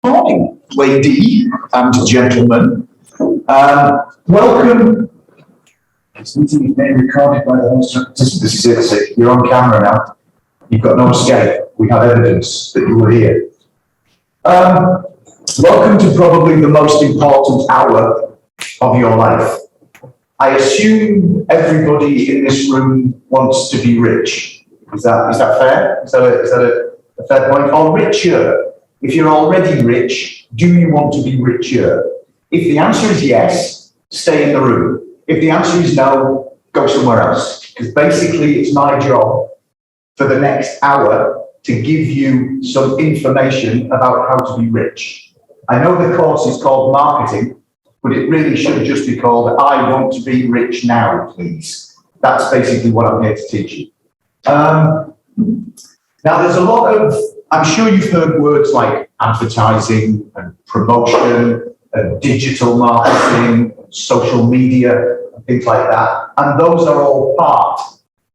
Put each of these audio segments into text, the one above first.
Morning, lady and gentlemen. Welcome. This meeting is being recorded by the host. This is it. You're on camera now. You've got no escape. We have evidence that you were here. Welcome to probably the most important hour of your life. I assume everybody in this room wants to be rich. Is that fair? Is that a fair point? Or richer? If you're already rich, do you want to be richer? If the answer is yes, stay in the room. If the answer is no, go somewhere else. Because basically it's my job for the next hour to give you some information about how to be rich. I know the course is called marketing, but it really should just be called I want to be rich now, please. That's basically what I'm here to teach you. Now there's a lot of, I'm sure you've heard words like advertising and promotion and digital marketing, social media, and things like that. And those are all part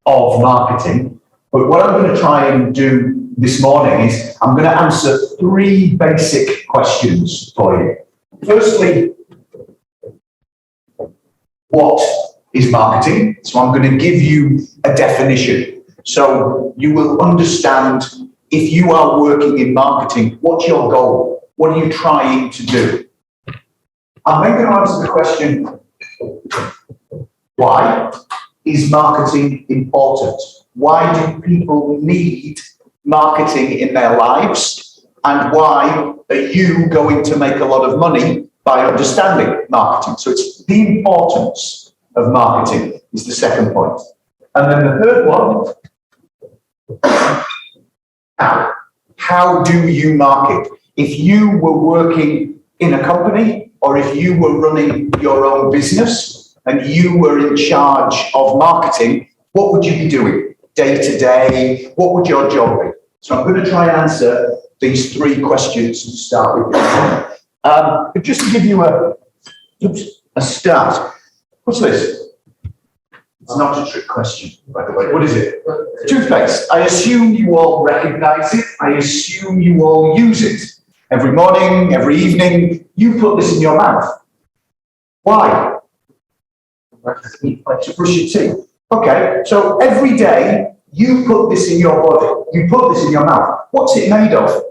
of marketing. But what I'm going to try and do this morning is I'm going to answer three basic questions for you. Firstly, what is marketing? So I'm going to give you a definition. So you will understand if you are working in marketing, what's your goal? What are you trying to do? I'm then going to answer the question, why is marketing important? Why do people need marketing in their lives? And why are you going to make a lot of money by understanding marketing? So it's the importance of marketing is the second point. And then the third one, how do you market? If you were working in a company or if you were running your own business and you were in charge of marketing, what would you be doing day to day? What would your job be? So I'm going to try and answer these three questions to start with. But just to give you a start, what's this? It's not a trick question, by the way. What is it? Toothpaste. I assume you all recognize it. I assume you all use it. Every morning, every evening, you put this in your mouth. Why? To brush your teeth. Okay, so every day you put this in your body. You put this in your mouth. What's it made of?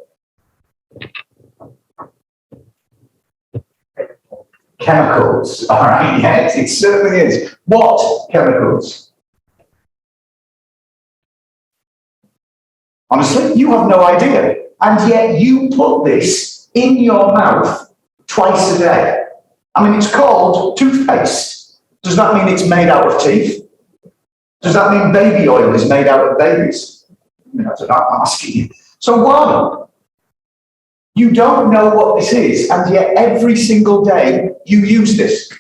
Chemicals. All right, yes, it certainly is. What chemicals? Honestly, you have no idea. And yet you put this in your mouth twice a day. I mean, it's called toothpaste. Does that mean it's made out of teeth? Does that mean baby oil is made out of babies? I mean, that's what I'm asking you. So why? You don't know what this is, and yet every single day you use this.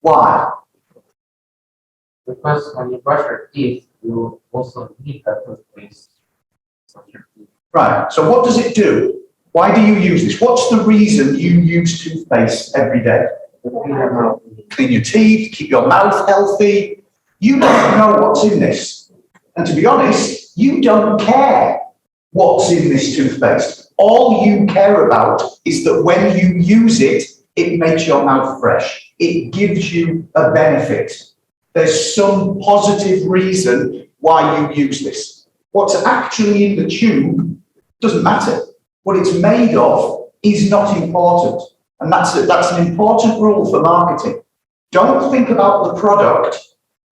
Why? Because when you brush your teeth, you also need that toothpaste. Right, so what does it do? Why do you use this? What's the reason you use toothpaste every day? Clean your teeth, keep your mouth healthy. You don't know what's in this. And to be honest, you don't care what's in this toothpaste. All you care about is that when you use it, it makes your mouth fresh. It gives you a benefit. There's some positive reason why you use this. What's actually in the tube doesn't matter. What it's made of is not important. And that's an important rule for marketing. Don't think about the product.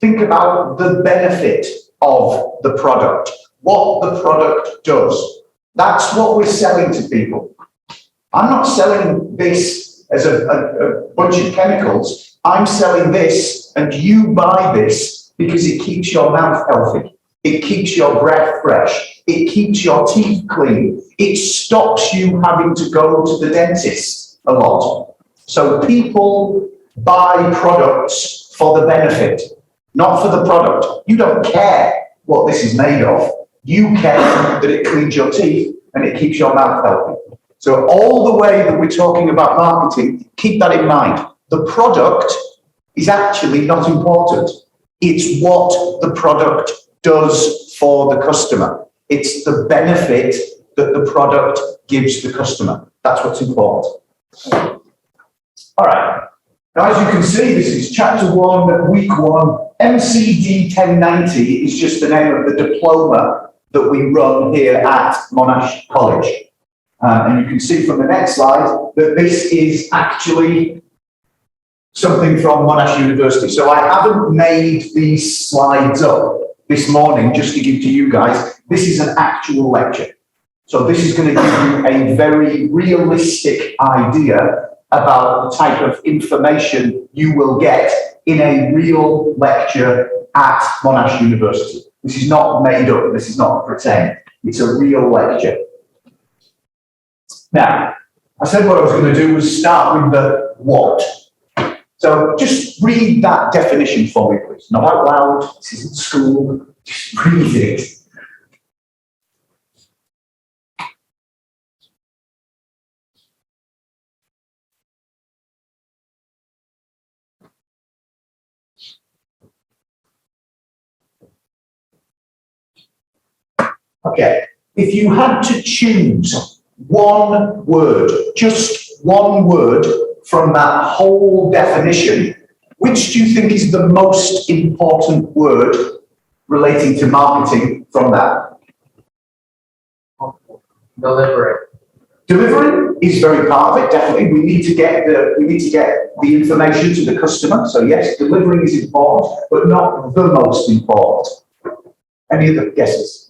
Think about the benefit of the product, what the product does. That's what we're selling to people. I'm not selling this as a bunch of chemicals. I'm selling this and you buy this because it keeps your mouth healthy. It keeps your breath fresh. It keeps your teeth clean. It stops you having to go to the dentist a lot. So people buy products for the benefit, not for the product. You don't care what this is made of. You care that it cleans your teeth and it keeps your mouth healthy. So all the way that we're talking about marketing, keep that in mind. The product is actually not important. It's what the product does for the customer. It's the benefit that the product gives the customer. That's what's important. All right. Now, as you can see, this is chapter 1, week 1. MCD 1090 is just the name of the diploma that we run here at Monash College. And you can see from the next slide that this is actually something from Monash University. So I haven't made these slides up this morning just to give to you guys. This is an actual lecture. So this is going to give you a very realistic idea about the type of information you will get in a real lecture at Monash University. This is not made up, this is not pretend. It's a real lecture. Now, I said what I was going to do was start with the what. So just read that definition for me, please. Not out loud, this isn't school, just read it. Okay, if you had to choose one word, just one word from that whole definition, which do you think is the most important word relating to marketing from that? Delivery. Delivering is very part of it, definitely. We need to get the information to the customer. So yes, delivering is important, but not the most important. Any other guesses?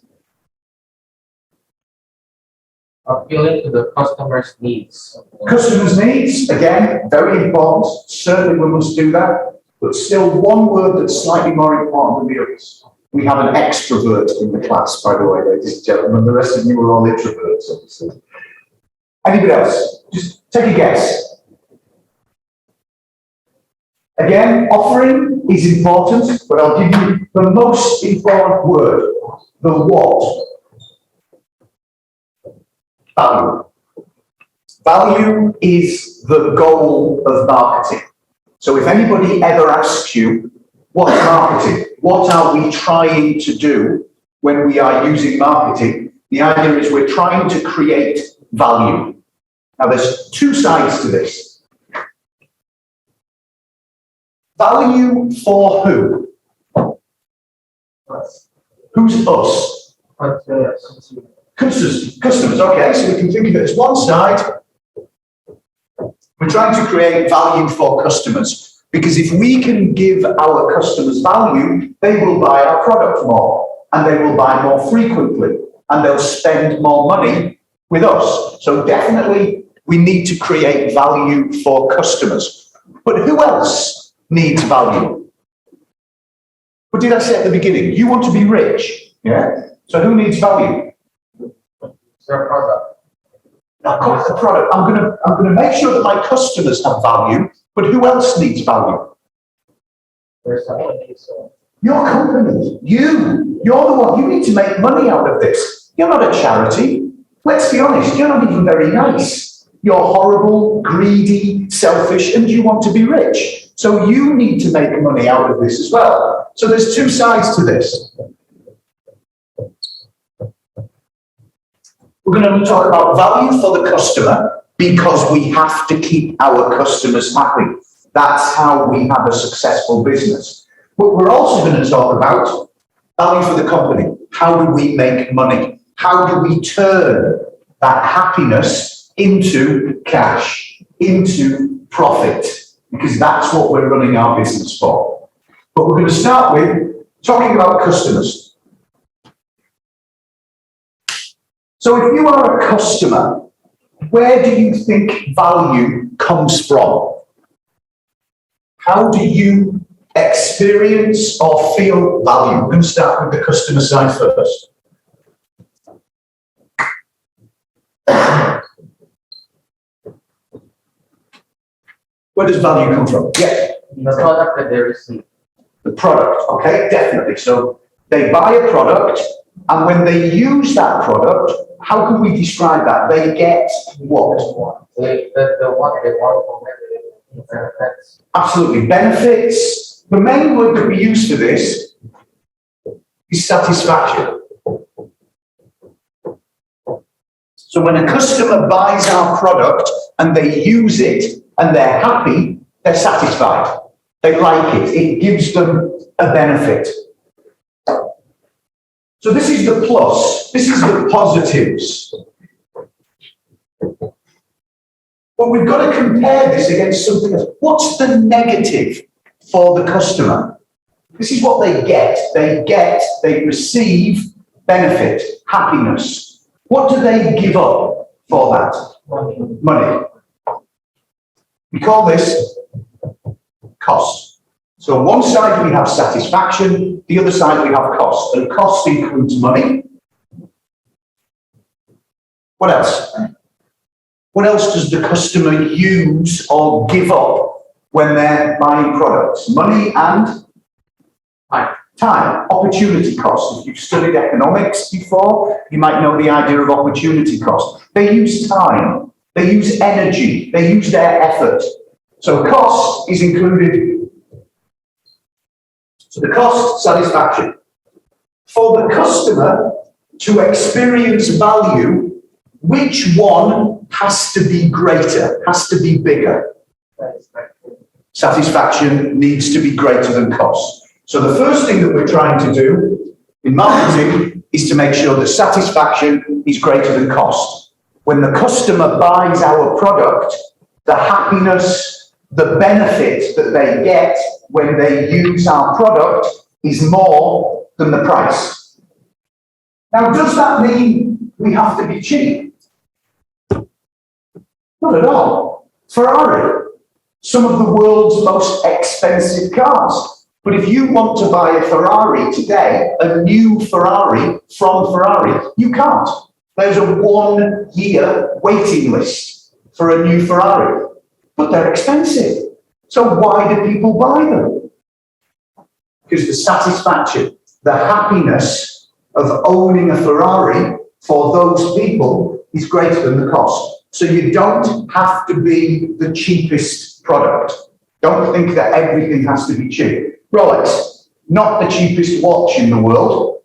Appealing to the customer's needs. Customers' needs, again, very important. Certainly we must do that. But still, one word that's slightly more important than the others. We have an extrovert in the class, by the way, ladies and gentlemen. The rest of you are all introverts, obviously. Anybody else? Just take a guess. Again, offering is important, but I'll give you the most important word, the what. Value. Value is the goal of marketing. So if anybody ever asks you, what's marketing? What are we trying to do when we are using marketing? The idea is we're trying to create value. Now there's two sides to this. Value for who? Who's us? Customers, okay, so we can think of it as one side. We're trying to create value for customers, because if we can give our customers value, they will buy our product more, and they will buy more frequently, and they'll spend more money with us. So definitely we need to create value for customers. But who else needs value? What did I say at the beginning? You want to be rich, yeah? So who needs value? Their product. Of course, the product. I'm gonna make sure that my customers have value, but who else needs value? There's someone needs Your company. You're the one. You need to make money out of this. You're not a charity. Let's be honest, you're not even very nice. You're horrible, greedy, selfish, and you want to be rich. So you need to make money out of this as well. So there's two sides to this. We're going to talk about value for the customer, because we have to keep our customers happy. That's how we have a successful business. But we're also going to talk about value for the company. How do we make money? How do we turn that happiness into cash, into profit? Because that's what we're running our business for. But we're going to start with talking about customers. So if you are a customer, where do you think value comes from? How do you experience or feel value? I'm going to start with the customer side first. Where does value come from? Yes. the product that they receive. The product, okay, definitely. So they buy a product, and when they use that product, how can we describe that? They get what? The what they want from it, benefits. Absolutely, benefits. The main word that we use for this is satisfaction. So when a customer buys our product and they use it and they're happy, they're satisfied. They like it. It gives them a benefit. So this is the plus. This is the positives. But we've got to compare this against something else. What's the negative for the customer? This is what they get. They receive benefit, happiness. What do they give up for that? Money. We call this cost. So on one side we have satisfaction, the other side we have cost. And cost includes money. What else? What else does the customer use or give up when they're buying products? Money and time. Opportunity cost. If you've studied economics before, you might know the idea of opportunity cost. They use time. They use energy. They use their effort. So cost is included. So the cost, satisfaction. For the customer to experience value, which one has to be greater, has to be bigger? Satisfaction needs to be greater than cost. So the first thing that we're trying to do in marketing is to make sure that satisfaction is greater than cost. When the customer buys our product, the happiness, the benefit that they get when they use our product is more than the price. Now, does that mean we have to be cheap? Not at all. Ferrari, some of the world's most expensive cars. But if you want to buy a Ferrari today, a new Ferrari from Ferrari, you can't. There's a 1-year waiting list for a new Ferrari. But they're expensive. So why do people buy them? Because the satisfaction, the happiness of owning a Ferrari for those people is greater than the cost. So you don't have to be the cheapest product. Don't think that everything has to be cheap. Rolex, not the cheapest watch in the world.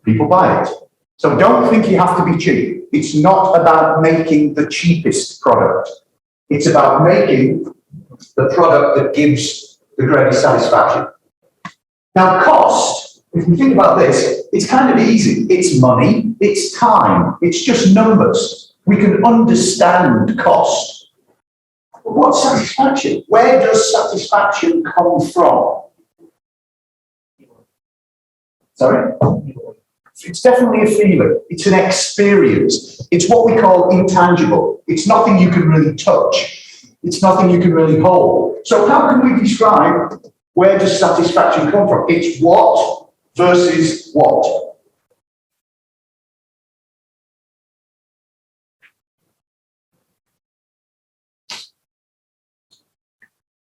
People buy it. So don't think you have to be cheap. It's not about making the cheapest product. It's about making the product that gives the greatest satisfaction. Now, cost, if you think about this, it's kind of easy. It's money, it's time, it's just numbers. We can understand cost. But what's satisfaction? Where does satisfaction come from? Sorry? It's definitely a feeling. It's an experience. It's what we call intangible. It's nothing you can really touch. It's nothing you can really hold. So how can we describe where does satisfaction come from? It's what versus what.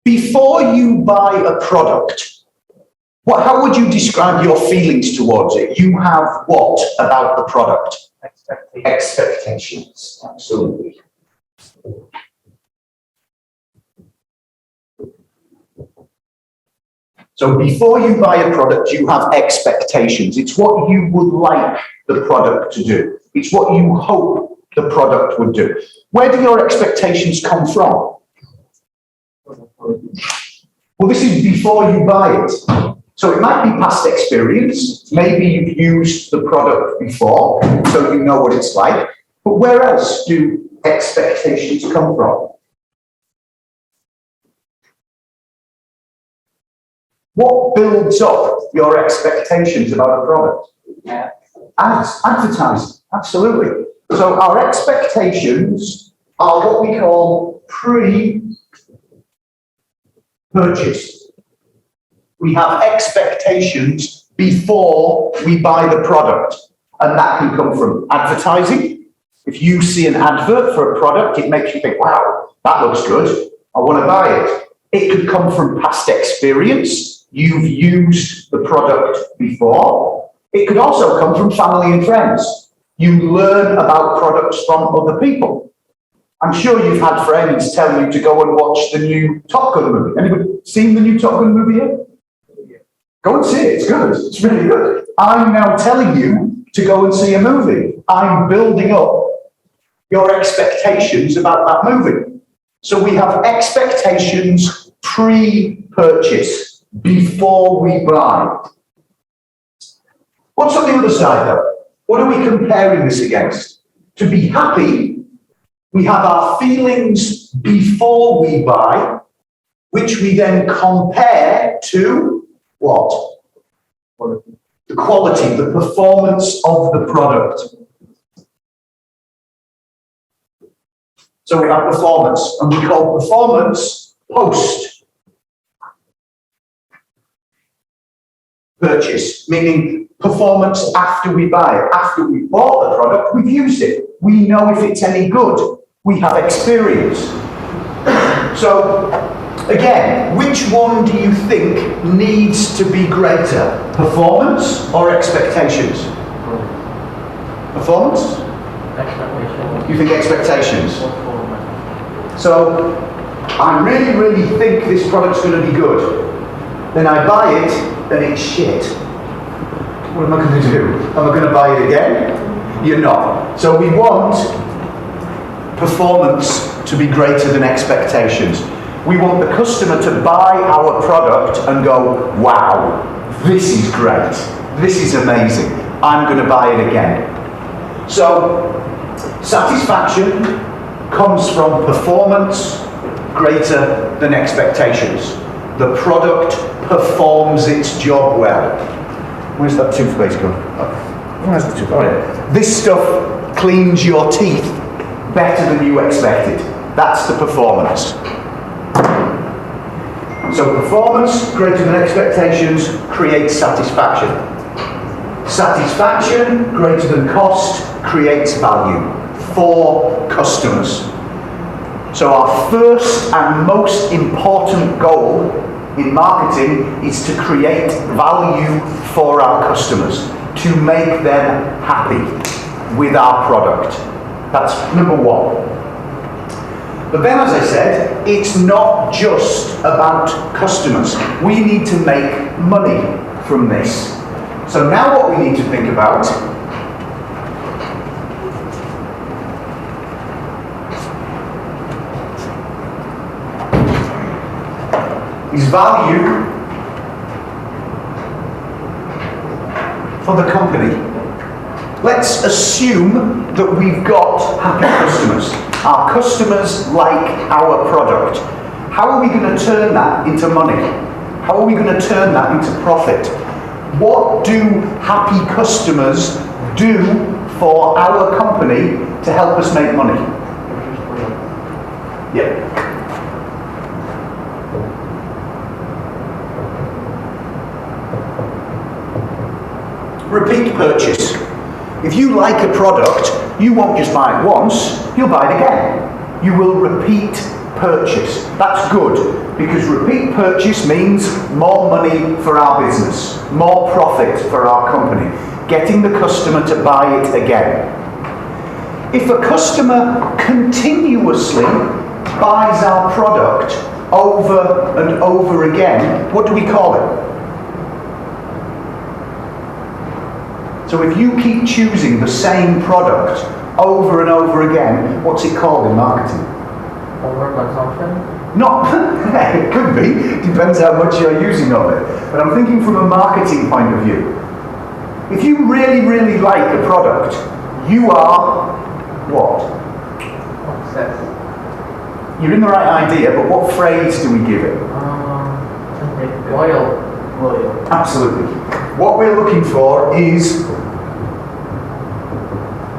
Before you buy a product, how would you describe your feelings towards it? You have what about the product? Expectations. Absolutely. So before you buy a product, you have expectations. It's what you would like the product to do. It's what you hope the product would do. Where do your expectations come from? Well, this is before you buy it. So it might be past experience. Maybe you've used the product before, so you know what it's like. But where else do expectations come from? What builds up your expectations about a product? Ads, advertising, absolutely. So our expectations are what we call pre-purchase. We have expectations before we buy the product, and that can come from advertising. If you see an advert for a product, it makes you think, wow, that looks good, I want to buy it. It could come from past experience. You've used the product before. It could also come from family and friends. You learn about products from other people. I'm sure you've had friends tell you to go and watch the new Top Gun movie. Anybody seen the new Top Gun movie yet? Go and see it, it's good, it's really good. I'm now telling you to go and see a movie. I'm building up your expectations about that moving. So we have expectations pre-purchase, before we buy. What's on the other side though? What are we comparing this against? To be happy, we have our feelings before we buy, which we then compare to what? The quality, the performance of the product. So we have performance, and we call performance post-purchase, meaning performance after we buy it. After we bought the product, we've used it. We know if it's any good. We have experience. So, again, which one do you think needs to be greater? Performance or expectations? Performance? Expectation. You think expectations? So, I really, really think this product's going to be good. Then I buy it, and it's shit. What am I going to do? Am I going to buy it again? You're not. So we want performance to be greater than expectations. We want the customer to buy our product and go, wow, this is great. This is amazing. I'm going to buy it again. So satisfaction comes from performance greater than expectations. The product performs its job well. Where's that toothpaste gone? Oh, where's the toothpaste? Oh, yeah. This stuff cleans your teeth better than you expected. That's the performance. So performance greater than expectations creates satisfaction. Satisfaction greater than cost creates value for customers. So our first and most important goal in marketing is to create value for our customers, to make them happy with our product. That's number one. But then, as I said, it's not just about customers. We need to make money from this. So now what we need to think about is value for the company. Let's assume that we've got happy customers. Our customers like our product. How are we going to turn that into money? How are we going to turn that into profit? What do happy customers do for our company to help us make money? Yeah. Repeat purchase. If you like a product, you won't just buy it once, you'll buy it again. You will repeat purchase. That's good, because repeat purchase means more money for our business, more profit for our company, getting the customer to buy it again. If a customer continuously buys our product over and over again, what do we call it? So if you keep choosing the same product over and over again, what's it called in marketing? Overconsumption? Not, it could be, depends how much you're using of it. But I'm thinking from a marketing point of view. If you really, really like a product, you are what? Obsessed. You're in the right idea, but what phrase do we give it? Loyal. Absolutely. What we're looking for is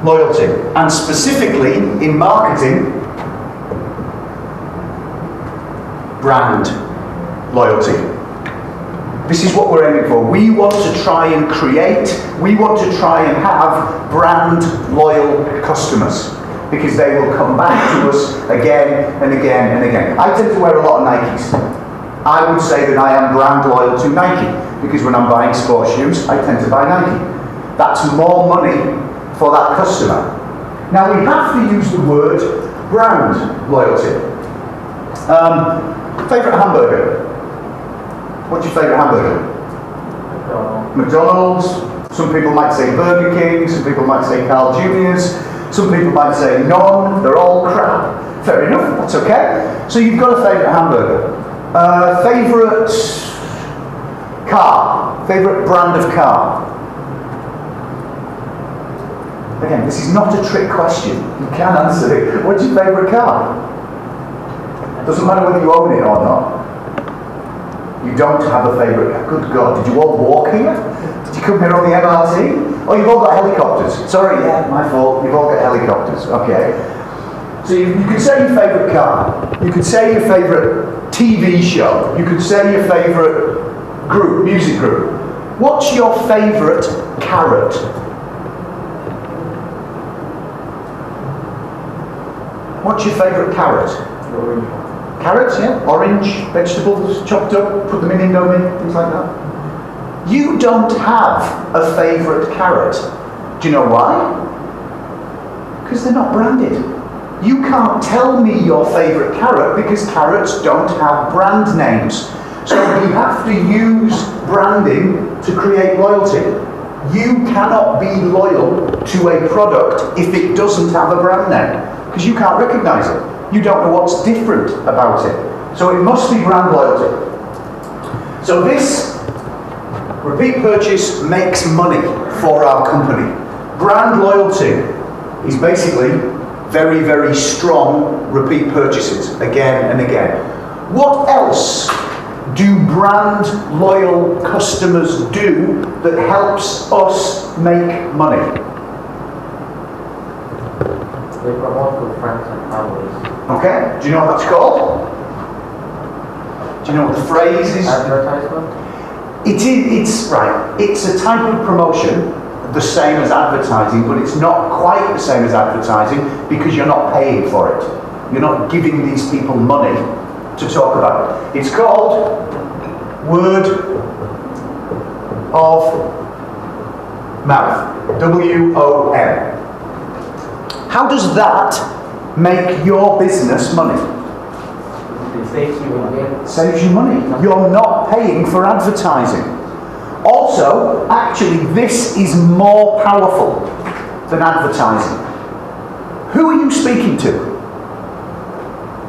loyalty, and specifically in marketing, brand loyalty. This is what we're aiming for. We want to try and we want to try and have brand loyal customers, because they will come back to us again and again and again. I tend to wear a lot of Nikes. I would say that I am brand loyal to Nike, because when I'm buying sports shoes, I tend to buy Nike. That's more money for that customer. Now we have to use the word brand loyalty. Favourite hamburger? What's your favourite hamburger? McDonald's. Some people might say Burger King, some people might say Carl Jr.'s, Some people might say none, they're all crap. Fair enough, that's okay. So you've got a favourite hamburger. Favourite car, favourite brand of car. Again, this is not a trick question. You can answer it. What's your favourite car? Doesn't matter whether you own it or not. You don't have a favourite car. Good God, did you all walk here? Did you come here on the MRT? Oh, you've all got helicopters. Sorry, yeah, my fault. You've all got helicopters. Okay. So you could say your favourite car. You could say your favourite TV show. You could say your favourite group, music group. What's your favourite carrot? What's your favourite carrot? Orange. Carrots, yeah? Orange, vegetables, chopped up, put them in Indomie, things like that. You don't have a favourite carrot. Do you know why? Because they're not branded. You can't tell me your favourite carrot because carrots don't have brand names. So you have to use branding to create loyalty. You cannot be loyal to a product if it doesn't have a brand name, because you can't recognise it. You don't know what's different about it. So it must be brand loyalty. So this repeat purchase makes money for our company. Brand loyalty is basically very, very strong repeat purchases again and again. What else do brand loyal customers do that helps us make money? They promote to friends and families. Okay, do you know what that's called? Do you know what the phrase is? Advertisement? It's right. It's a type of promotion, the same as advertising, but it's not quite the same as advertising because you're not paying for it. You're not giving these people money to talk about it. It's called word of mouth. WOM. How does that make your business money? It saves you money. Saves you money. You're not paying for advertising. Also, actually, this is more powerful than advertising. Who are you speaking to?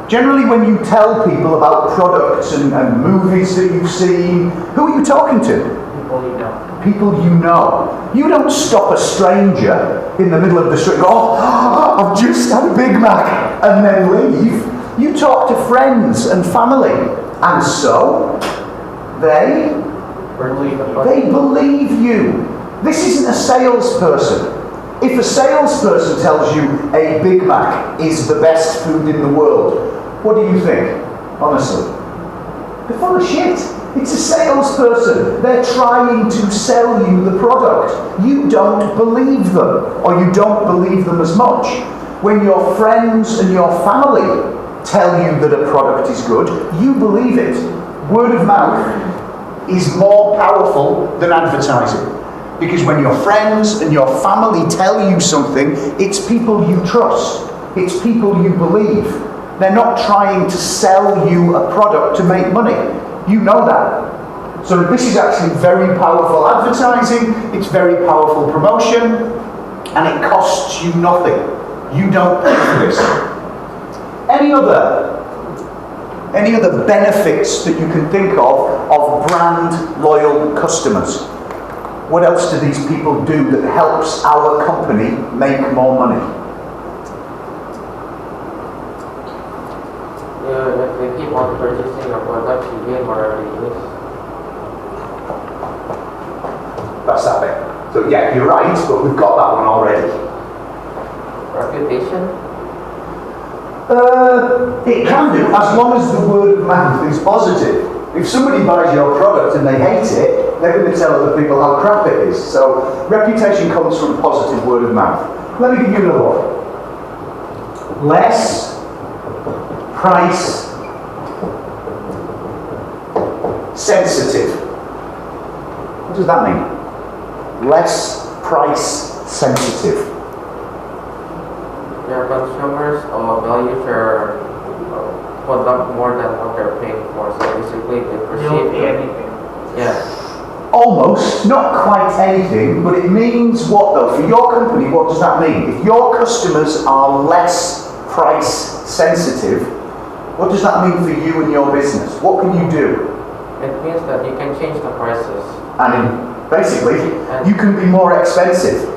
Generally, when you tell people about products and movies that you've seen, who are you talking to? People you know. People you know. You don't stop a stranger in the middle of the street and go, oh, I've just had a Big Mac, and then leave. You talk to friends and family, and so they believe you. This isn't a salesperson. If a salesperson tells you a Big Mac is the best food in the world, what do you think, honestly? They're full of shit. It's a salesperson. They're trying to sell you the product. You don't believe them, or you don't believe them as much. When your friends and your family tell you that a product is good, you believe it. Word of mouth is more powerful than advertising. Because when your friends and your family tell you something, it's people you trust. It's people you believe. They're not trying to sell you a product to make money. You know that. So this is actually very powerful advertising, it's very powerful promotion, and it costs you nothing. You don't pay for this. Any other benefits that you can think of brand loyal customers? What else do these people do that helps our company make more money? Yeah, if they keep on purchasing your product, you gain more revenues. That's that bit. So yeah, you're right, but we've got that one already. Reputation? It can do, as long as the word of mouth is positive. If somebody buys your product and they hate it, they're going to tell other people how crap it is. So reputation comes from positive word of mouth. Let me give you another one. Less price sensitive. What does that mean? Less price sensitive. Your consumers value your product more than what they're paying for. So basically, they perceive anything. Yeah. Almost, not quite anything, but it means what though? For your company, what does that mean? If your customers are less price sensitive, what does that mean for you and your business? What can you do? It means that you can change the prices. And basically, you can be more expensive.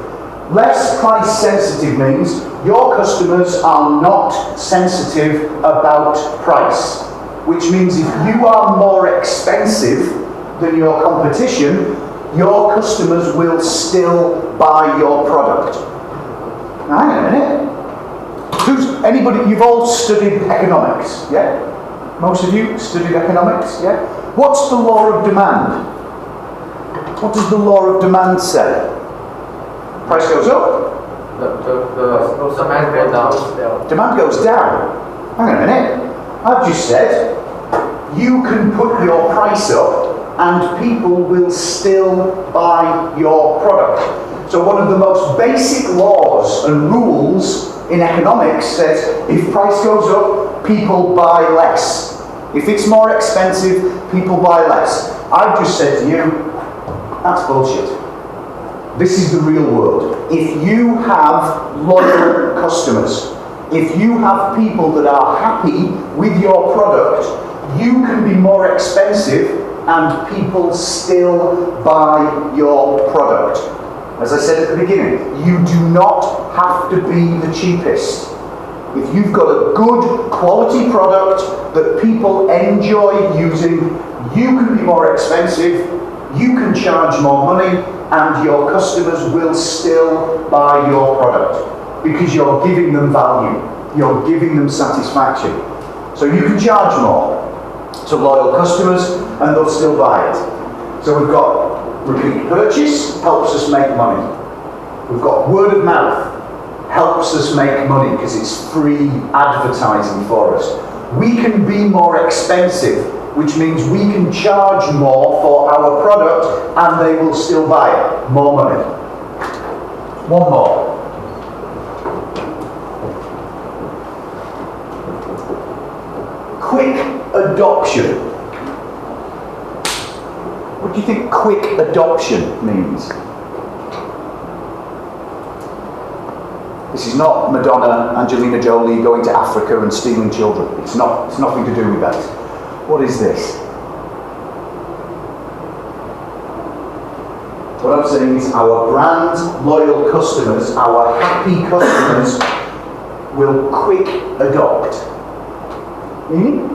Less price sensitive means your customers are not sensitive about price, which means if you are more expensive than your competition, your customers will still buy your product. Now, hang on a minute. Anybody, you've all studied economics, yeah? Most of you studied economics, yeah? What's the law of demand? What does the law of demand say? Price goes up. The demand goes down. Demand goes down. Hang on a minute. I've just said you can put your price up and people will still buy your product. So one of the most basic laws and rules in economics says if price goes up, people buy less. If it's more expensive, people buy less. I've just said to you, that's bullshit. This is the real world. If you have loyal customers, if you have people that are happy with your product, you can be more expensive and people still buy your product. As I said at the beginning, you do not have to be the cheapest. If you've got a good quality product that people enjoy using, you can be more expensive, you can charge more money, and your customers will still buy your product because you're giving them value, you're giving them satisfaction. So you can charge more to loyal customers and they'll still buy it. So we've got repeat purchase, helps us make money. We've got word of mouth, helps us make money because it's free advertising for us. We can be more expensive, which means we can charge more for our product and they will still buy it. More money. One more. Quick adoption. What do you think quick adoption means? This is not Madonna, Angelina Jolie going to Africa and stealing children. It's nothing to do with that. What is this? What I'm saying is our brand loyal customers, our happy customers will quick adopt. Meaning?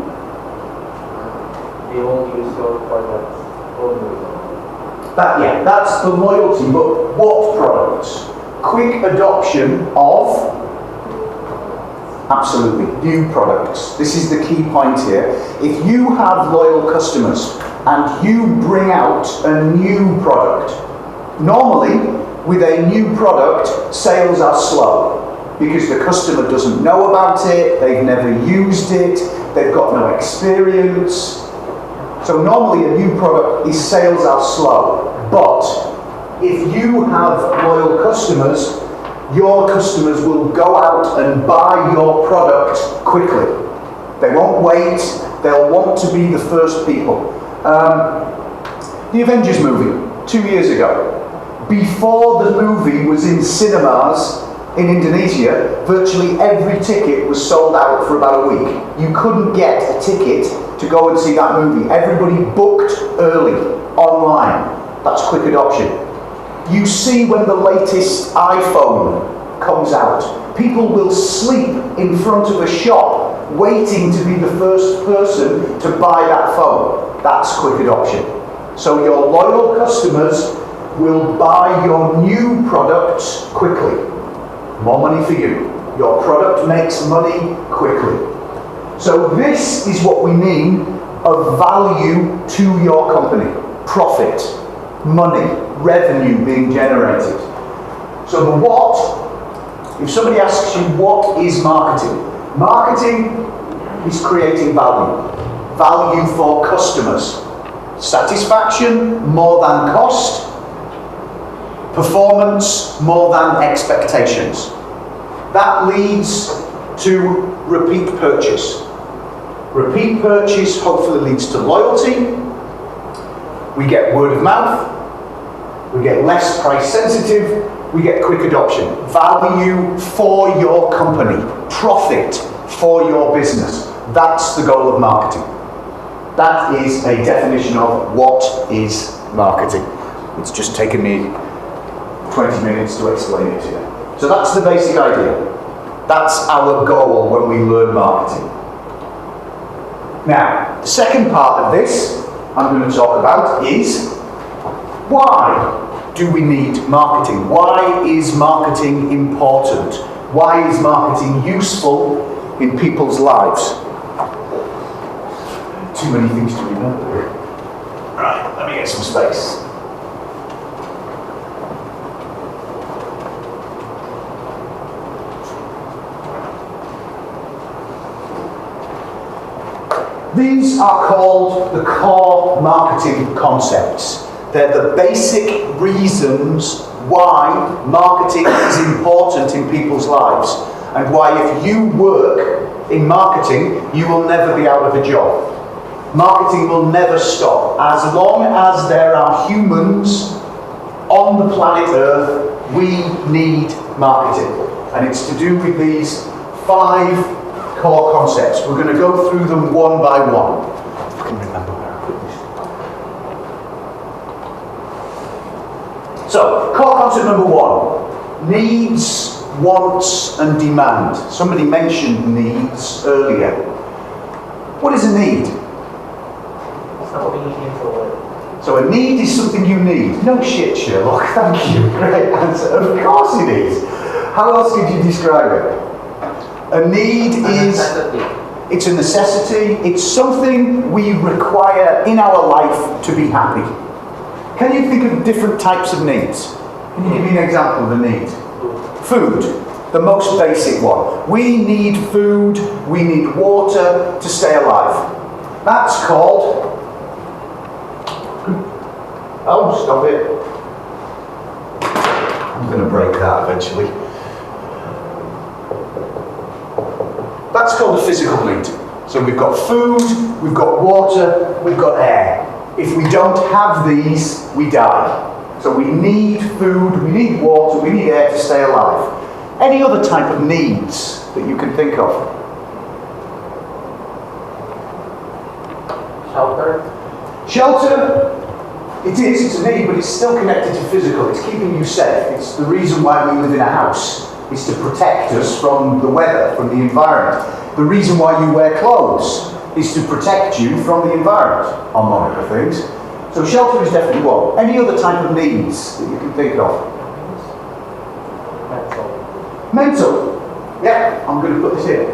They won't use your products only. That's the loyalty, but what products? Quick adoption of absolutely new products. This is the key point here. If you have loyal customers and you bring out a new product, normally with a new product, sales are slow because the customer doesn't know about it, they've never used it, they've got no experience. So normally a new product, these sales are slow. But if you have loyal customers, your customers will go out and buy your product quickly. They won't wait, they'll want to be the first people. The Avengers movie, 2 years ago. Before the movie was in cinemas in Indonesia, virtually every ticket was sold out for about a week. You couldn't get a ticket to go and see that movie. Everybody booked early, online. That's quick adoption. You see when the latest iPhone comes out, people will sleep in front of a shop waiting to be the first person to buy that phone. That's quick adoption. So your loyal customers will buy your new products quickly. More money for you. Your product makes money quickly. So this is what we mean of value to your company. Profit, money, revenue being generated. So the what, if somebody asks you what is marketing? Marketing is creating value. Value for customers. Satisfaction more than cost. Performance more than expectations. That leads to repeat purchase. Repeat purchase hopefully leads to loyalty. We get word of mouth, we get less price sensitive, we get quick adoption. Value for your company, profit for your business. That's the goal of marketing. That is a definition of what is marketing. It's just taken me 20 minutes to explain it to you. So that's the basic idea. That's our goal when we learn marketing. Now, the second part of this I'm going to talk about is why do we need marketing? Why is marketing important? Why is marketing useful in people's lives? Too many things to remember. Right, let me get some space. These are called the core marketing concepts. They're the basic reasons why marketing is important in people's lives, and why if you work in marketing, you will never be out of a job. Marketing will never stop. As long as there are humans on the planet Earth, we need marketing. And it's to do with these 5 core concepts. We're going to go through them one by one. If I can remember where I put this. So, core concept number 1. Needs, wants and demand. Somebody mentioned needs earlier. What is a need? So a need is something you need. No shit, Sherlock. Thank you. Great answer. Of course it is. How else could you describe it? A need is, it's a necessity. It's something we require in our life to be happy. Can you think of different types of needs? Can you give me an example of a need? Food. The most basic one. We need food. We need water to stay alive. That's called... Oh, stop it. I'm going to break that eventually. That's called a physical need. So we've got food, we've got water, we've got air. If we don't have these, we die. So we need food, we need water, we need air to stay alive. Any other type of needs that you can think of? Shelter. Shelter. It's a need, but it's still connected to physical. It's keeping you safe. It's the reason why we live in a house. It's to protect us from the weather, from the environment. The reason why you wear clothes is to protect you from the environment, among other things. So shelter is definitely one. Any other type of needs that you can think of? Mental. Yeah, I'm going to put this here.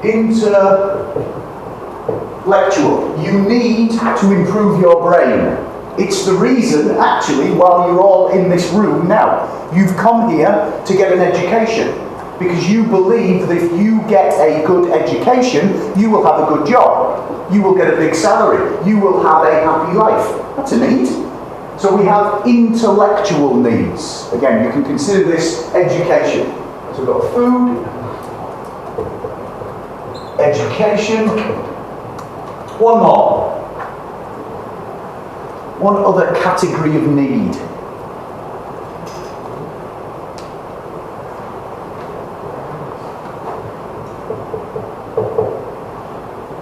Intellectual. You need to improve your brain. It's the reason, actually, while you're all in this room now, you've come here to get an education. Because you believe that if you get a good education, you will have a good job. You will get a big salary. You will have a happy life. That's a need. So we have intellectual needs. Again, you can consider this education. So we've got food, education. One more. One other category of need.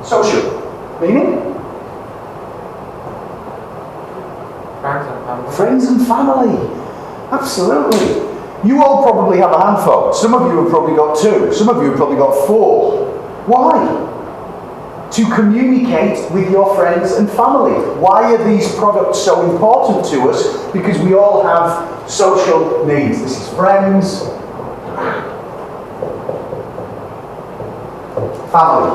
Social. Meaning? Friends and family. Absolutely. You all probably have a handphone. Some of you have probably got 2. Some of you have probably got 4. Why? To communicate with your friends and family. Why are these products so important to us? Because we all have social needs. This is friends, family.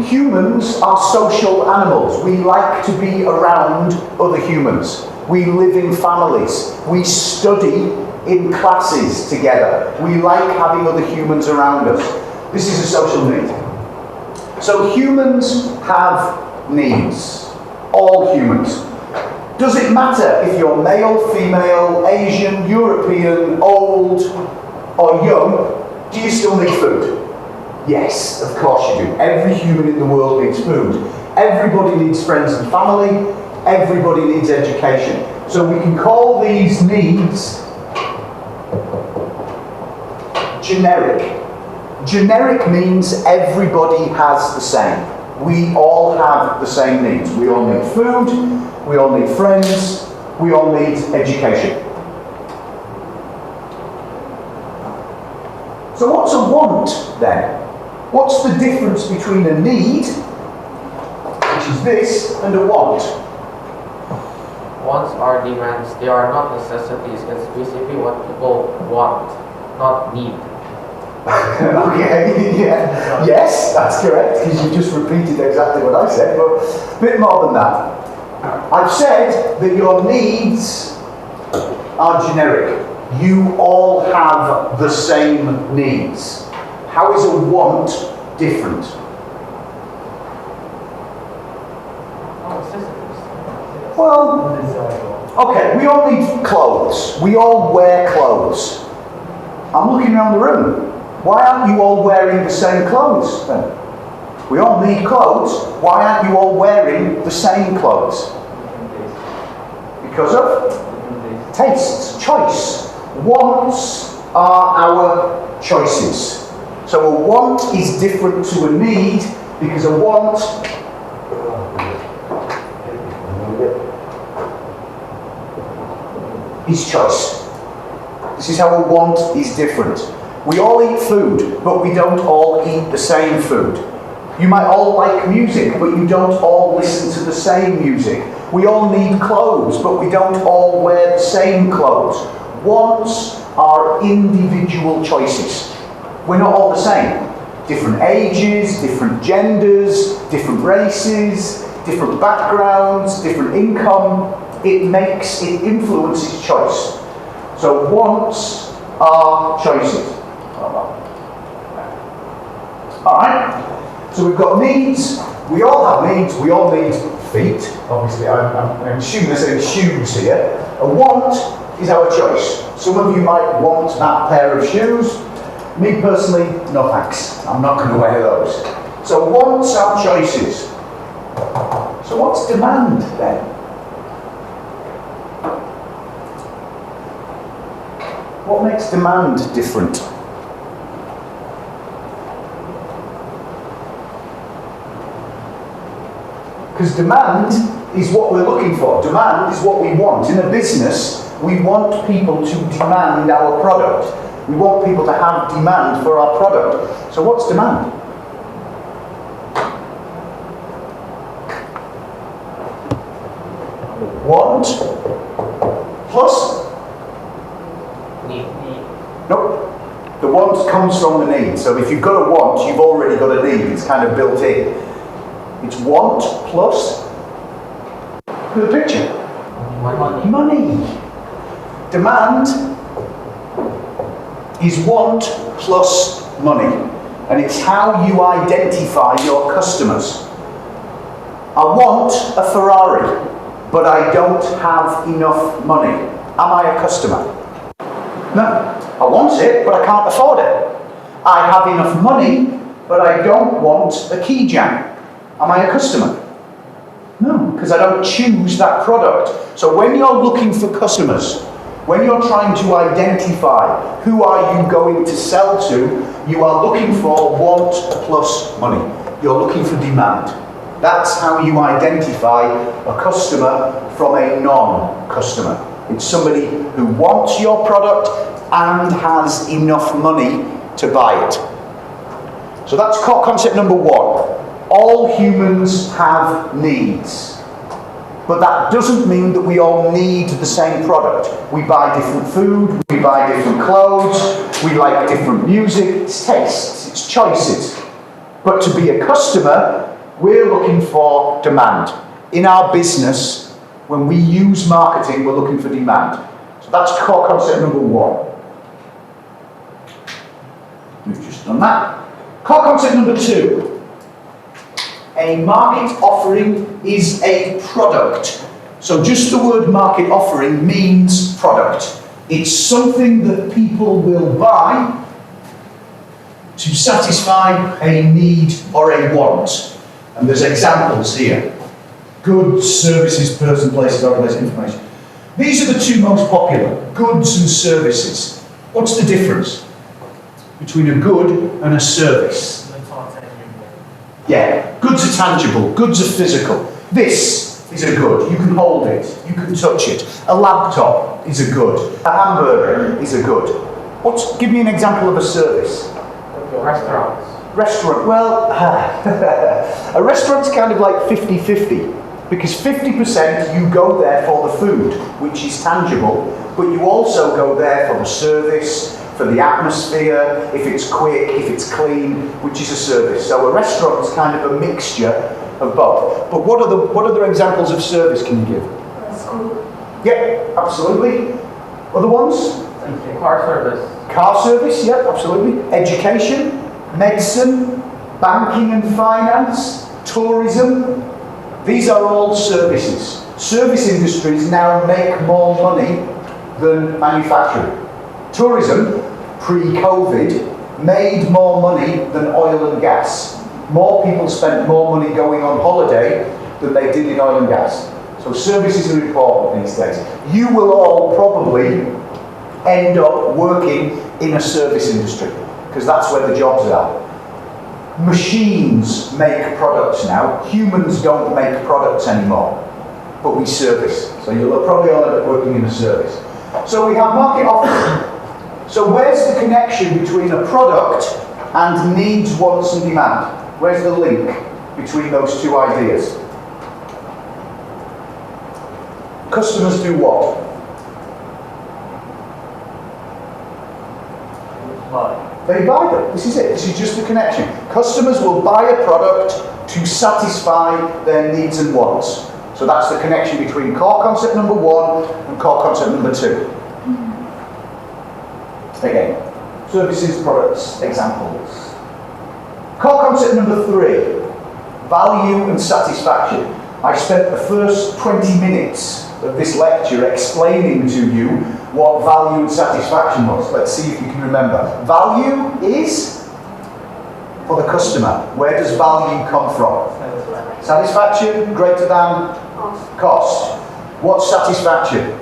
Humans are social animals. We like to be around other humans. We live in families. We study in classes together. We like having other humans around us. This is a social need. So humans have needs. All humans. Does it matter if you're male, female, Asian, European, old, or young? Do you still need food? Yes, of course you do. Every human in the world needs food. Everybody needs friends and family. Everybody needs education. So we can call these needs generic. Generic means everybody has the same. We all have the same needs. We all need food, we all need friends, we all need education. So what's a want then? What's the difference between a need, which is this, and a want? Wants are demands. They are not necessities. It's basically what people want, not need. Okay, yeah. Yes, that's correct, because you just repeated exactly what I said, but a bit more than that. I've said that your needs are generic. You all have the same needs. How is a want different? Well, okay, we all need clothes. We all wear clothes. I'm looking around the room. Why aren't you all wearing the same clothes then? We all need clothes. Why aren't you all wearing the same clothes? Because of tastes, choice. Wants are our choices. So a want is different to a need because a want is choice. This is how a want is different. We all eat food, but we don't all eat the same food. You might all like music, but you don't all listen to the same music. We all need clothes, but we don't all wear the same clothes. Wants are individual choices. We're not all the same. Different ages, different genders, different races, different backgrounds, different income. It influences choice. So wants are choices. Alright, so we've got needs. We all have needs. We all need feet. Obviously, I'm assuming there's any shoes here. A want is our choice. Some of you might want that pair of shoes. Me personally, no thanks. I'm not going to wear those. So wants are choices. So what's demand then? What makes demand different? Because demand is what we're looking for. Demand is what we want. In a business, we want people to demand our product. We want people to have demand for our product. So what's demand? Want plus? Need. Nope. The want comes from the need. So if you've got a want, you've already got a need. It's kind of built in. It's want plus, look at the picture. Money. Demand is want plus money. And it's how you identify your customers. I want a Ferrari, but I don't have enough money. Am I a customer? No. I want it, but I can't afford it. I have enough money, but I don't want a key jam. Am I a customer? No, because I don't choose that product. So when you're looking for customers, when you're trying to identify who are you going to sell to, you are looking for want plus money. You're looking for demand. That's how you identify a customer from a non-customer. It's somebody who wants your product and has enough money to buy it. So that's core concept number one. All humans have needs. But that doesn't mean that we all need the same product. We buy different food, we buy different clothes, we like different music. It's tastes, it's choices. But to be a customer, we're looking for demand. In our business, when we use marketing, we're looking for demand. So that's core concept number one. We've just done that. Core concept number two. A market offering is a product. So just the word market offering means product. It's something that people will buy to satisfy a need or a want. And there's examples here. Goods, services, person, places, organization, information. These are the two most popular, goods and services. What's the difference between a good and a service? Yeah, goods are tangible, goods are physical. This is a good, you can hold it, you can touch it. A laptop is a good, a hamburger is a good. Give me an example of a service. Restaurants. Restaurant, well, a restaurant's kind of like 50-50. Because 50% you go there for the food, which is tangible, but you also go there for the service, for the atmosphere, if it's quick, if it's clean, which is a service. So a restaurant is kind of a mixture of both. But what other examples of service can you give? School. Yeah, absolutely. Other ones? Car service. Car service, yeah, absolutely. Education, medicine, banking and finance, tourism. These are all services. Service industries now make more money than manufacturing. Tourism, pre-COVID, made more money than oil and gas. More people spent more money going on holiday than they did in oil and gas. So services are important these days. You will all probably end up working in a service industry, because that's where the jobs are. Machines make products now. Humans don't make products anymore, but we service. So you'll probably all end up working in a service. So we have market offering. So where's the connection between a product and needs, wants and demand? Where's the link between those two ideas? Customers do what? They buy them. This is it. This is just the connection. Customers will buy a product to satisfy their needs and wants. So that's the connection between core concept number 1 and core concept number 2. Again, services, products, examples. Core concept number 3, value and satisfaction. I spent the first 20 minutes of this lecture explaining to you what value and satisfaction was. Let's see if you can remember. Value is for the customer. Where does value come from? Satisfaction greater than cost. What's satisfaction?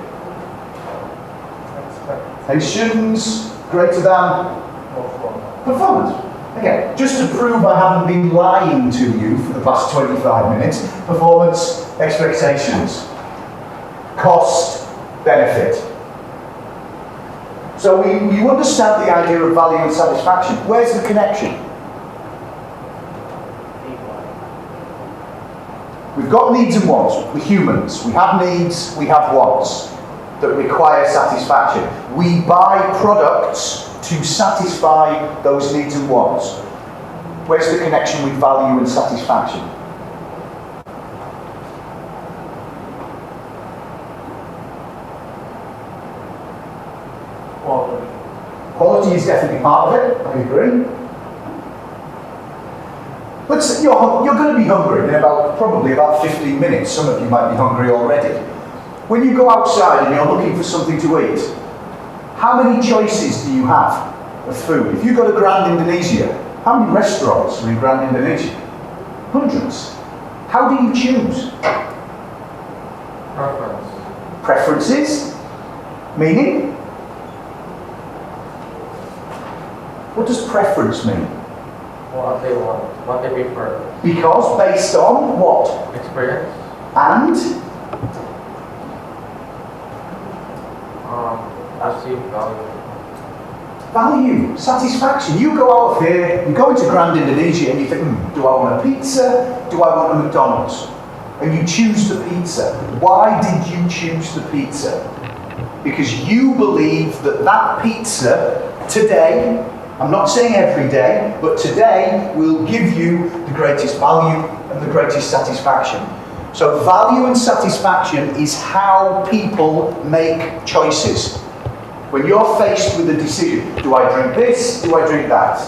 Expectations greater than performance. Again, just to prove I haven't been lying to you for the past 25 minutes, performance, expectations, cost, benefit. So you understand the idea of value and satisfaction. Where's the connection? We've got needs and wants. We're humans. We have needs, we have wants that require satisfaction. We buy products to satisfy those needs and wants. Where's the connection with value and satisfaction? Quality is definitely part of it, I agree. You're going to be hungry in probably about 15 minutes. Some of you might be hungry already. When you go outside and you're looking for something to eat, how many choices do you have of food? If you go to Grand Indonesia, how many restaurants are in Grand Indonesia? Hundreds. How do you choose? Preferences? Meaning? What does preference mean? What they want, what they prefer. Because based on what? Experience. And? Perceived value. Value, satisfaction. You go out of here, you go into Grand Indonesia and you think, do I want a pizza? Do I want a McDonald's? And you choose the pizza. Why did you choose the pizza? Because you believe that that pizza today, I'm not saying every day, but today will give you the greatest value and the greatest satisfaction. So value and satisfaction is how people make choices. When you're faced with a decision, do I drink this, do I drink that?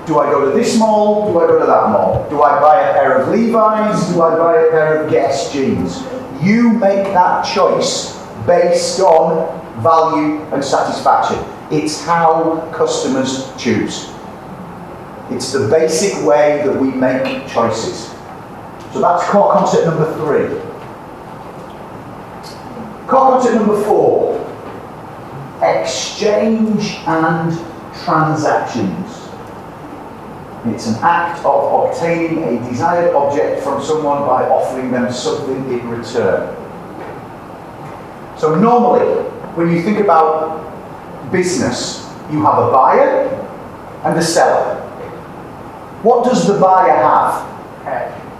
Do I go to this mall, do I go to that mall? Do I buy a pair of Levi's, do I buy a pair of Guess jeans? You make that choice based on value and satisfaction. It's how customers choose. It's the basic way that we make choices. So that's core concept number 3. Core concept number 4. Exchange and transactions. It's an act of obtaining a desired object from someone by offering them something in return. So normally, when you think about business, you have a buyer and a seller. What does the buyer have?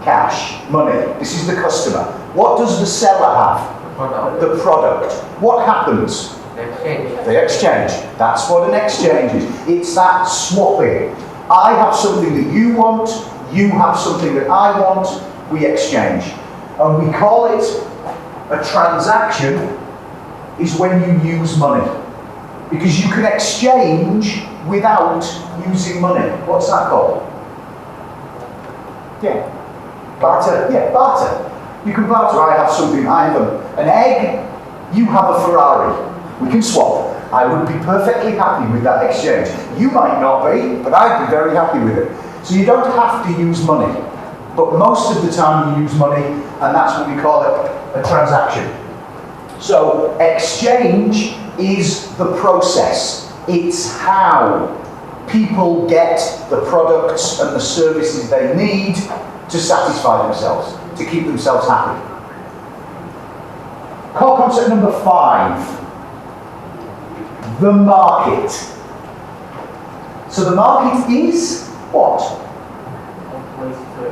Cash, money. This is the customer. What does the seller have? The product. What happens? They exchange. That's what an exchange is. It's that swapping. I have something that you want, you have something that I want, we exchange. And we call it a transaction is when you use money. Because you can exchange without using money. What's that called? Yeah. Barter. Yeah, barter. You can barter. I have something, I have an egg, you have a Ferrari. We can swap. I would be perfectly happy with that exchange. You might not be, but I'd be very happy with it. So you don't have to use money. But most of the time you use money, and that's what we call it, a transaction. So exchange is the process. It's how people get the products and the services they need to satisfy themselves, to keep themselves happy. Core concept number 5. The market. So the market is what?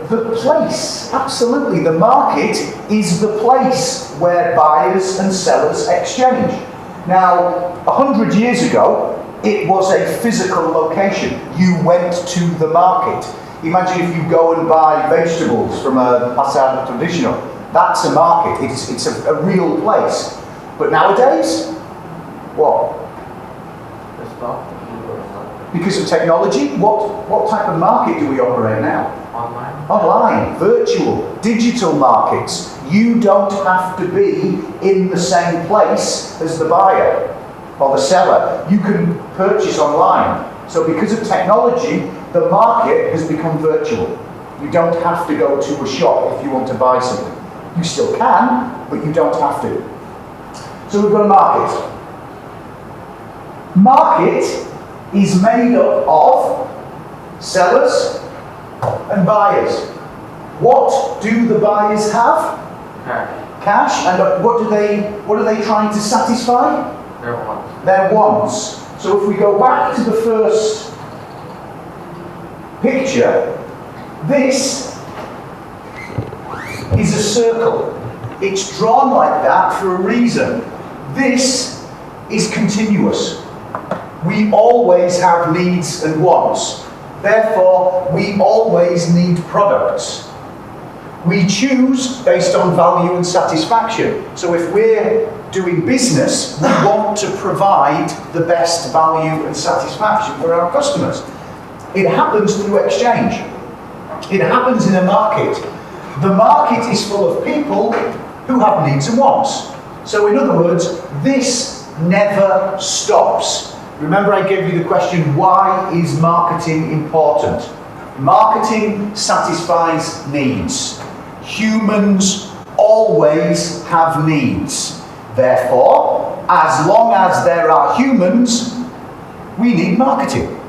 The place. Absolutely. The market is the place where buyers and sellers exchange. Now, 100 years ago, it was a physical location. You went to the market. Imagine if you go and buy vegetables from a Passat traditional. That's a market. It's a real place. But nowadays, what? Because of technology, what type of market do we operate now? Online, virtual, digital markets. You don't have to be in the same place as the buyer or the seller. You can purchase online. So because of technology, the market has become virtual. You don't have to go to a shop if you want to buy something. You still can, but you don't have to. So we've got a market. Market is made up of sellers and buyers. What do the buyers have? Cash. And what are they trying to satisfy? Their wants. So if we go back to the first picture, this is a circle. It's drawn like that for a reason. This is continuous. We always have needs and wants. Therefore, we always need products. We choose based on value and satisfaction. So if we're doing business, we want to provide the best value and satisfaction for our customers. It happens through exchange. It happens in a market. The market is full of people who have needs and wants. So in other words, this never stops. Remember I gave you the question, why is marketing important? Marketing satisfies needs. Humans always have needs. Therefore, as long as there are humans, we need marketing.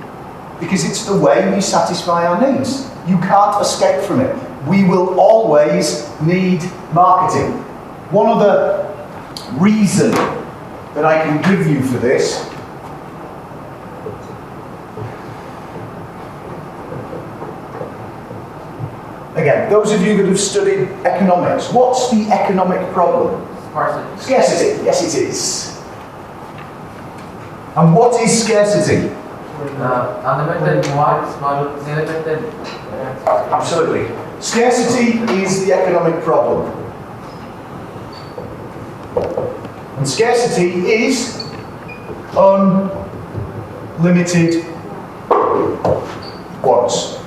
Because it's the way we satisfy our needs. You can't escape from it. We will always need marketing. One other reason that I can give you for this again, those of you that have studied economics, what's the economic problem? Scarcity. Yes, it is. And what is scarcity? Unlimited wants, not limited. Absolutely. Scarcity is the economic problem. And scarcity is unlimited wants.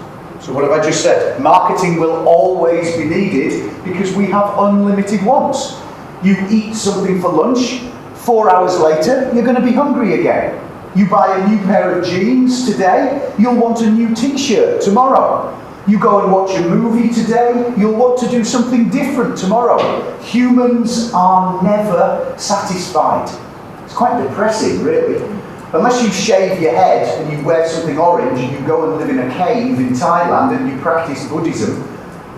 So what have I just said? Marketing will always be needed because we have unlimited wants. You eat something for lunch, 4 hours later, you're going to be hungry again. You buy a new pair of jeans today, you'll want a new t-shirt tomorrow. You go and watch a movie today, you'll want to do something different tomorrow. Humans are never satisfied. It's quite depressing, really. Unless you shave your head and you wear something orange and you go and live in a cave in Thailand and you practice Buddhism,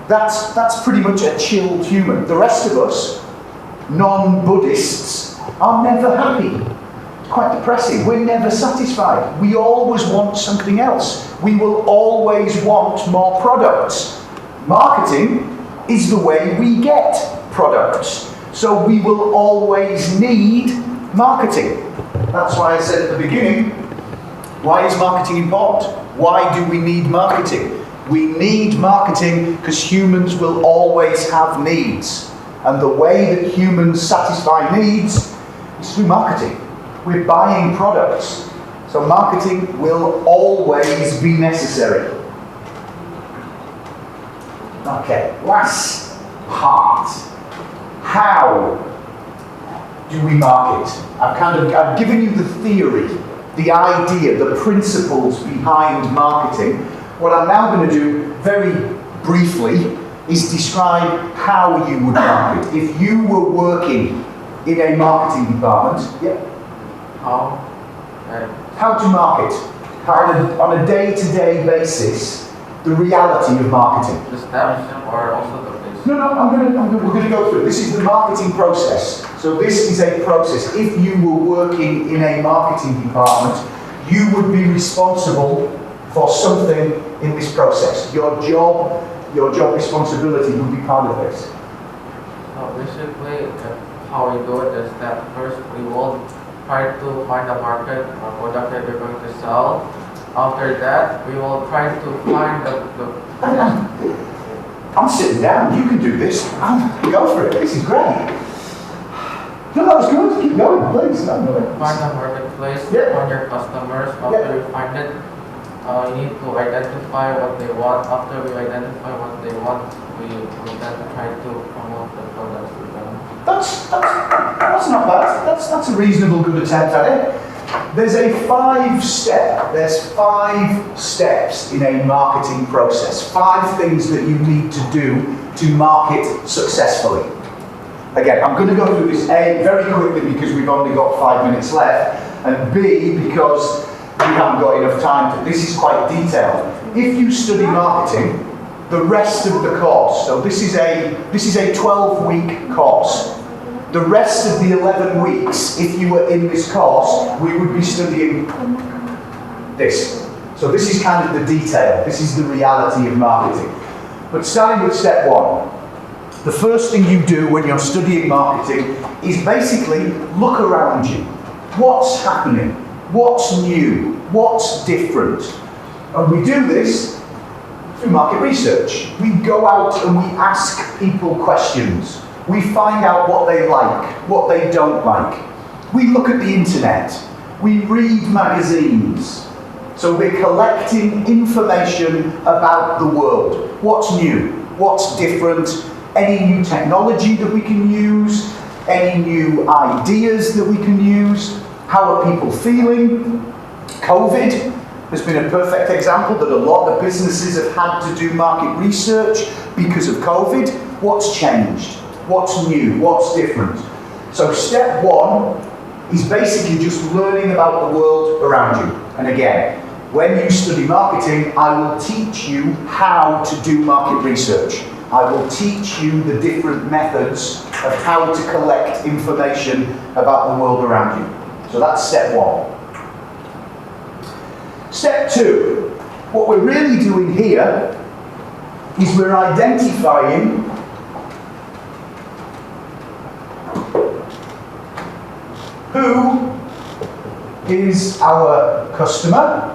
that's pretty much a chilled human. The rest of us, non-Buddhists, are never happy. It's quite depressing. We're never satisfied. We always want something else. We will always want more products. Marketing is the way we get products. So we will always need marketing. That's why I said at the beginning, why is marketing important? Why do we need marketing? We need marketing because humans will always have needs. And the way that humans satisfy needs is through marketing. We're buying products. So marketing will always be necessary. Okay, last part. How do we market? I've given you the theory, the idea, the principles behind marketing. What I'm now going to do very briefly is describe how you would market. If you were working in a marketing department, how to market on a day-to-day basis, the reality of marketing. The steps or also the place? No, we're going to go through it. This is the marketing process. So this is a process. If you were working in a marketing department, you would be responsible for something in this process. Your job responsibility would be part of this. So basically, how we do it is that first we will try to find a market or product that we're going to sell. After that, we will try to find I'm sitting down. You can do this. Go for it. This is great. No, that was good. Keep going, please. Find a marketplace, find your customers. After you find it, you need to identify what they want. After we identify what they want, we will then try to promote the products to them. That's not bad. That's a reasonable good attempt at it. There's five steps in a marketing process. 5 things that you need to do to market successfully. Again, I'm going to go through this A, very quickly because we've only got 5 minutes left, and B, because we haven't got enough time. This is quite detailed. If you study marketing, the rest of the course, so this is a 12-week course. The rest of the 11 weeks, if you were in this course, we would be studying this. So this is kind of the detail. This is the reality of marketing. But starting with step 1, the first thing you do when you're studying marketing is basically look around you. What's happening? What's new? What's different? And we do this through market research. We go out and we ask people questions. We find out what they like, what they don't like. We look at the internet. We read magazines. So we're collecting information about the world. What's new? What's different? Any new technology that we can use? Any new ideas that we can use? How are people feeling? COVID has been a perfect example that a lot of businesses have had to do market research because of COVID. What's changed? What's new? What's different? So step 1 is basically just learning about the world around you. And again, when you study marketing, I will teach you how to do market research. I will teach you the different methods of how to collect information about the world around you. So that's step 1. Step 2, what we're really doing here is we're identifying who is our customer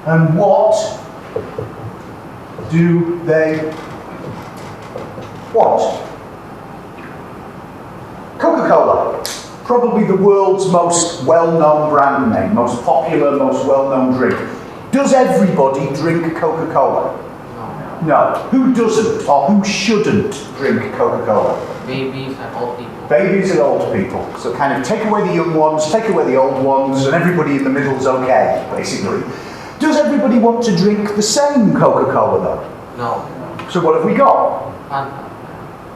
and what do they want. Coca-Cola, probably the world's most well-known brand name, most popular, most well-known drink. Does everybody drink Coca-Cola? No. Who doesn't or who shouldn't drink Coca-Cola? Babies and old people. Babies and old people. So kind of take away the young ones, take away the old ones, and everybody in the middle's okay, basically. Does everybody want to drink the same Coca-Cola though? No. So what have we got? Fanta.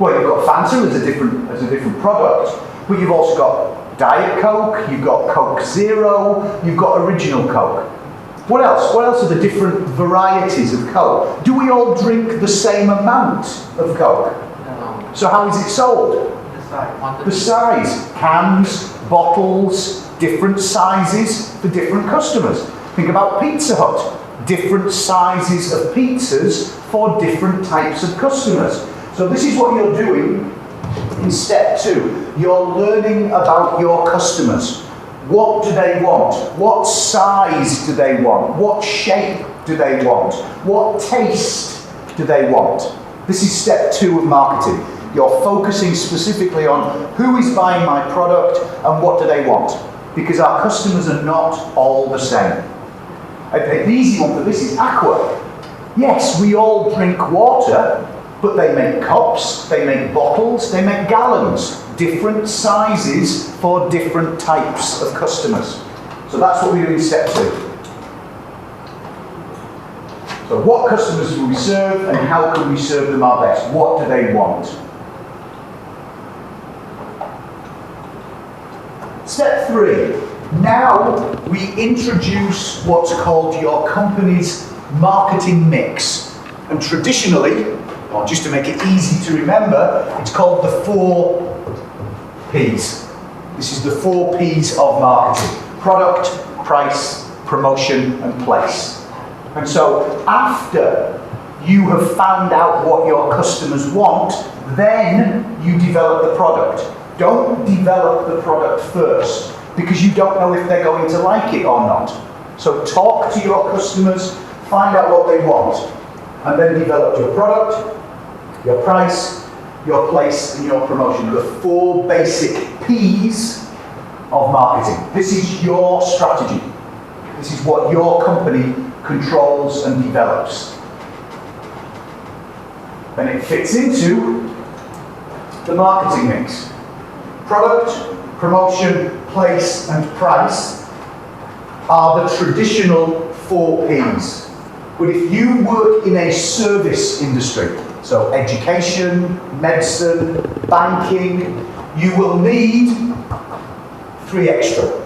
Well, you've got Fanta as a different product, but you've also got Diet Coke, you've got Coke Zero, you've got Original Coke. What else? What else are the different varieties of Coke? Do we all drink the same amount of Coke? No. So how is it sold? The The size. Cans, bottles, different sizes for different customers. Think about Pizza Hut. Different sizes of pizzas for different types of customers. So this is what you're doing in step 2. You're learning about your customers. What do they want? What size do they want? What shape do they want? What taste do they want? This is step 2 of marketing. You're focusing specifically on who is buying my product and what do they want. Because our customers are not all the same. The easy one for this is Aqua. Yes, we all drink water, but they make cups, they make bottles, they make gallons. Different sizes for different types of customers. So that's what we do in step 2. So what customers do we serve and how can we serve them our best? What do they want? Step 3. Now we introduce what's called your company's marketing mix. And traditionally, or just to make it easy to remember, it's called the 4 P's. This is the 4 P's of marketing. Product, price, promotion, and place. And so after you have found out what your customers want, then you develop the product. Don't develop the product first, because you don't know if they're going to like it or not. So talk to your customers, find out what they want, and then develop your product, your price, your place, and your promotion. The 4 basic P's of marketing. This is your strategy. This is what your company controls and develops. And it fits into the marketing mix. Product, promotion, place, and price are the traditional 4 P's. But if you work in a service industry, so education, medicine, banking, you will need 3 extra.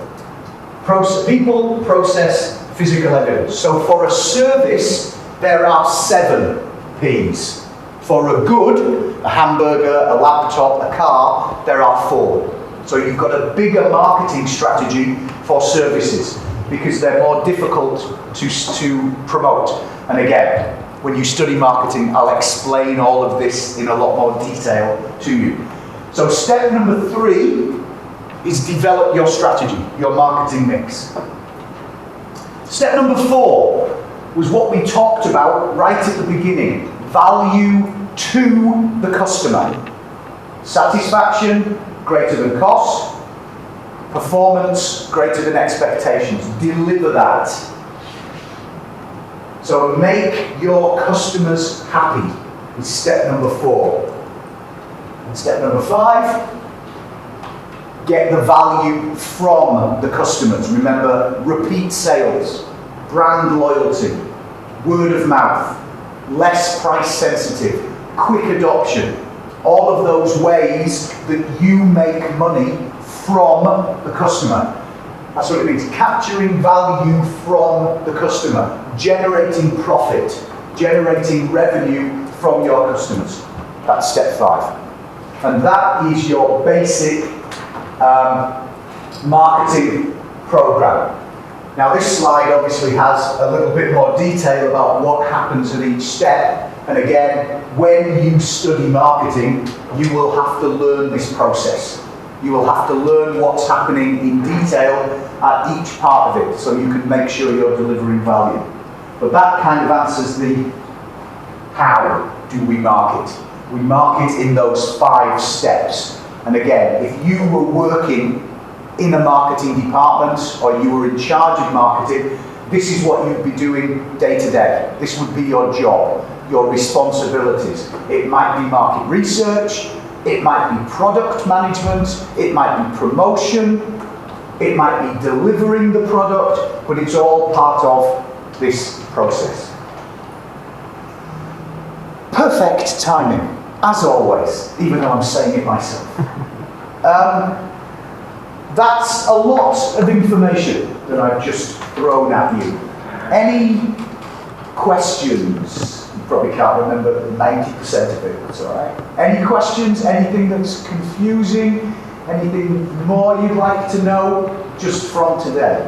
People, process, physical evidence. So for a service, there are 7 P's. For a good, a hamburger, a laptop, a car, there are 4. So you've got a bigger marketing strategy for services because they're more difficult to promote. And again, when you study marketing, I'll explain all of this in a lot more detail to you. So step number 3 is develop your strategy, your marketing mix. Step number 4 was what we talked about right at the beginning. Value to the customer. Satisfaction greater than cost. Performance greater than expectations. Deliver that. So make your customers happy is step number 4. And step number 5, get the value from the customers. Remember, repeat sales, brand loyalty, word of mouth, less price sensitive, quick adoption, all of those ways that you make money from the customer. That's what it means, capturing value from the customer, generating profit, generating revenue from your customers. That's step 5. And that is your basic marketing program. Now this slide obviously has a little bit more detail about what happens at each step. And again, when you study marketing, you will have to learn this process. You will have to learn what's happening in detail at each part of it so you can make sure you're delivering value. But that kind of answers the how do we market. We market in those 5 steps. And again, if you were working in a marketing department or you were in charge of marketing, this is what you'd be doing day to day. This would be your job, your responsibilities. It might be market research, it might be product management, it might be promotion, it might be delivering the product, but it's all part of this process. Perfect timing, as always, even though I'm saying it myself. That's a lot of information that I've just thrown at you. Any questions? You probably can't remember 90% of it, that's all right. Any questions? Anything that's confusing? Anything more you'd like to know just from today?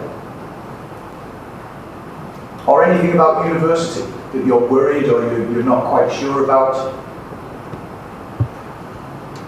Or anything about university that you're worried or you're not quite sure about?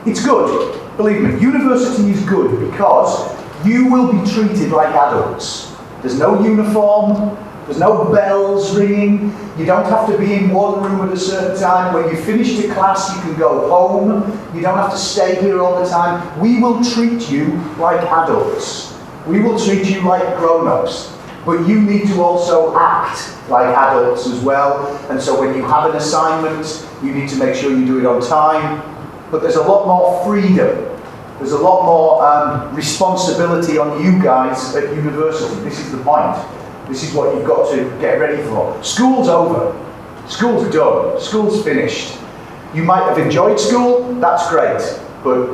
It's good. Believe me, university is good because you will be treated like adults. There's no uniform, there's no bells ringing, you don't have to be in one room at a certain time. When you finish the class, you can go home, you don't have to stay here all the time. We will treat you like adults. We will treat you like grown-ups. But you need to also act like adults as well. And so when you have an assignment, you need to make sure you do it on time. But there's a lot more freedom. There's a lot more responsibility on you guys at university. This is the point. This is what you've got to get ready for. School's over. School's done. School's finished. You might have enjoyed school, that's great. But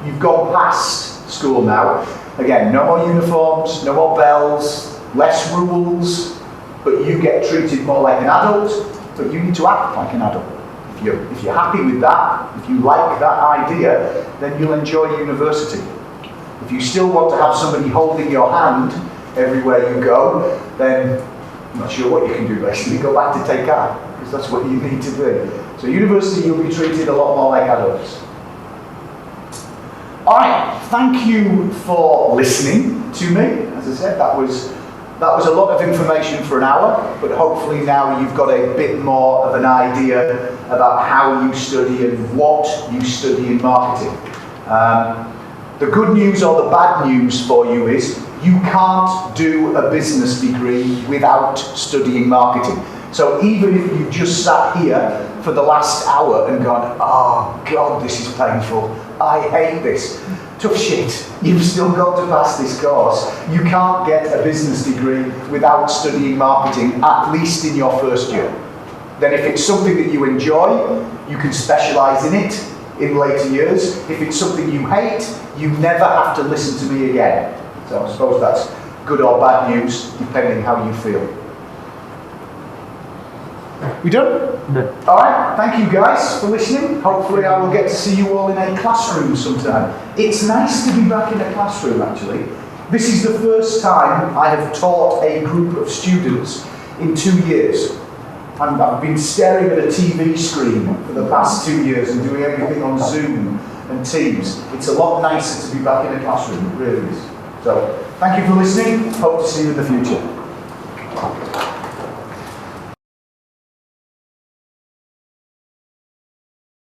you've gone past school now. Again, no more uniforms, no more bells, less rules, but you get treated more like an adult, but you need to act like an adult. If you're happy with that, if you like that idea, then you'll enjoy university. If you still want to have somebody holding your hand everywhere you go, then I'm not sure what you can do basically. Go back to take art, because that's what you need to do. So university, you'll be treated a lot more like adults. Alright, thank you for listening to me. As I said, that was a lot of information for an hour, but hopefully now you've got a bit more of an idea about how you study and what you study in marketing. The good news or the bad news for you is you can't do a business degree without studying marketing. So even if you just sat here for the last hour and gone, oh God, this is painful, I hate this. Tough shit, you've still got to pass this course. You can't get a business degree without studying marketing, at least in your first year. Then if it's something that you enjoy, you can specialise in it in later years. If it's something you hate, you never have to listen to me again. So I suppose that's good or bad news, depending how you feel. We done? Done. Alright, thank you guys for listening. Hopefully I will get to see you all in a classroom sometime. It's nice to be back in a classroom actually. This is the first time I have taught a group of students in 2 years. I've been staring at a TV screen for the past 2 years and doing everything on Zoom and Teams. It's a lot nicer to be back in a classroom, it really is. So, thank you for listening. Hope to see you in the future.